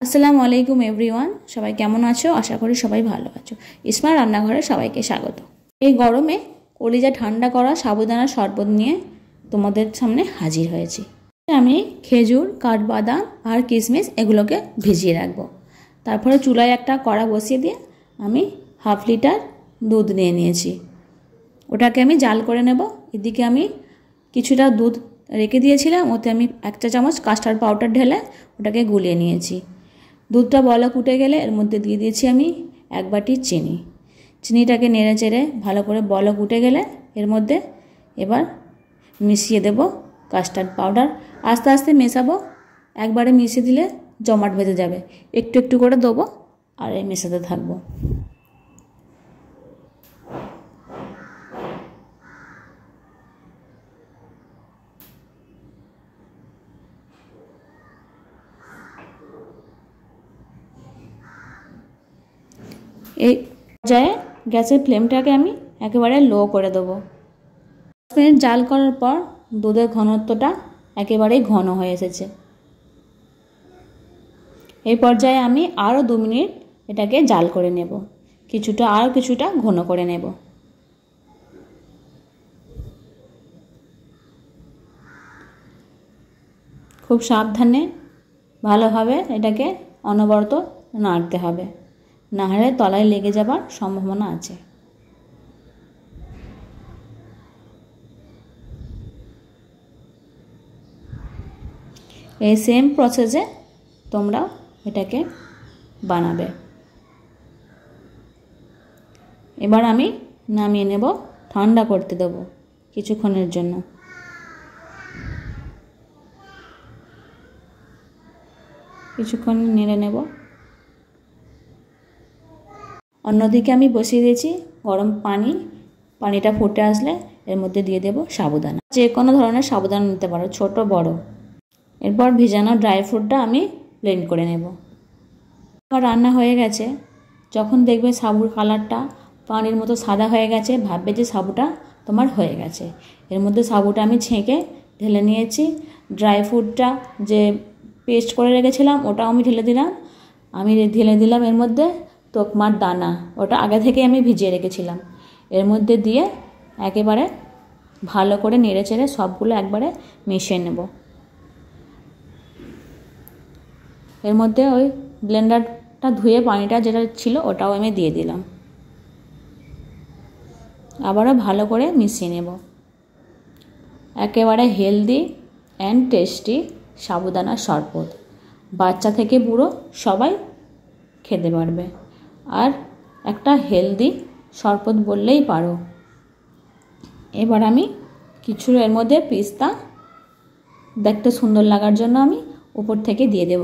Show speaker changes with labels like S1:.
S1: আসসালামু আলাইকুম এভরিওয়ান, সবাই কেমন আছো? আশা করি সবাই ভালো আছো। ইসমা রান্নাঘরে সবাইকে স্বাগত। এই গরমে কলিজা ঠান্ডা করা সাবুদানার শরবত নিয়ে তোমাদের সামনে হাজির হয়েছি। আমি খেজুর, কাঠবাদাম আর কিশমিশ এগুলোকে ভিজিয়ে রাখবো। তারপরে চুলায় একটা কড়া বসিয়ে দিয়ে আমি হাফ লিটার দুধ নিয়ে নিয়েছি, ওটাকে আমি জাল করে নেব। এদিকে আমি কিছুটা দুধ রেখে দিয়েছিলাম, ওতে আমি 1 চা চামচ কাস্টার্ড পাউডার ঢেলে ওটাকে গুলিয়ে নিয়েছি। দুধটা বলক উঠে গেলে এর মধ্যে দিয়ে দিয়েছি আমি 1 বাটি চিনি। চিনিটাকে নেড়ে চেড়ে ভালো করে বলক উঠে গেলে এর মধ্যে এবার মিশিয়ে দেব কাস্টার্ড পাউডার। আস্তে আস্তে মেশাবো, একবারে মিশিয়ে দিলে জমাট বেঁধে যাবে। একটু একটু করে দেবো আর এই মেশাতে থাকবো। এই পর্যায়ে গ্যাসের ফ্লেমটাকে আমি একেবারে লো করে দেবো। 10 মিনিট জাল করার পর দুধের ঘনত্বটা একেবারেই ঘন হয়ে এসেছে। এই পর্যায়ে আমি আরও 2 মিনিট এটাকে জাল করে নেব, কিছুটা ঘন করে নেব। খুব সাবধানে ভালোভাবে এটাকে অনবরত নাড়তে হবে, না হলে তলায় লেগে যাবার সম্ভাবনা আছে। এই সেম প্রসেসে তোমরা এটাকে বানাবে। এবার আমি নামিয়ে নেব, ঠান্ডা করতে দেব কিছুক্ষণের জন্য। কিছুক্ষণ নেড়ে নেব। অন্যদিকে আমি বসিয়ে দিয়েছি গরম পানিটা ফুটে আসলে এর মধ্যে দিয়ে দেব সাবুদানা। যে কোনো ধরনের সাবুদানা নিতে পারো, ছোট বড়। এরপর ভিজানো ড্রাই ফ্রুটটা আমি ব্লেন্ড করে নেব। আমার রান্না হয়ে গেছে। যখন দেখবে সাবুর কালারটা পানির মতো সাদা হয়ে গেছে, ভাববে যে সাবুটা তোমার হয়ে গেছে। এর মধ্যে সাবুটা আমি ছেঁকে ঢেলে নিয়েছি। ড্রাই ফ্রুটটা যে পেস্ট করে রেখেছিলাম ওটাও আমি ঢেলে দিলাম। ঢেলে দিলাম এর মধ্যে তোকমার দানা, ওটা আগে থেকে আমি ভিজিয়ে রেখেছিলাম। এর মধ্যে দিয়ে একেবারে ভালো করে নেড়ে চেড়ে সবগুলো একবারে মিশিয়ে নেব। এর মধ্যে ওই ব্লেন্ডারটা ধুয়ে পানিটা যেটা ছিল ওটাও আমি দিয়ে দিলাম। আবারও ভালো করে মিশিয়ে নেব। একেবারে হেলদি অ্যান্ড টেস্টি সাবুদানার শরবত, বাচ্চা থেকে বুড়ো সবাই খেতে পারবে। আর একটা হেলদি শরবত বললেই পারো। এবার আমি কিছু এর মধ্যে পিস্তা দেখতে সুন্দর লাগার জন্য আমি উপর থেকে দিয়ে দেব।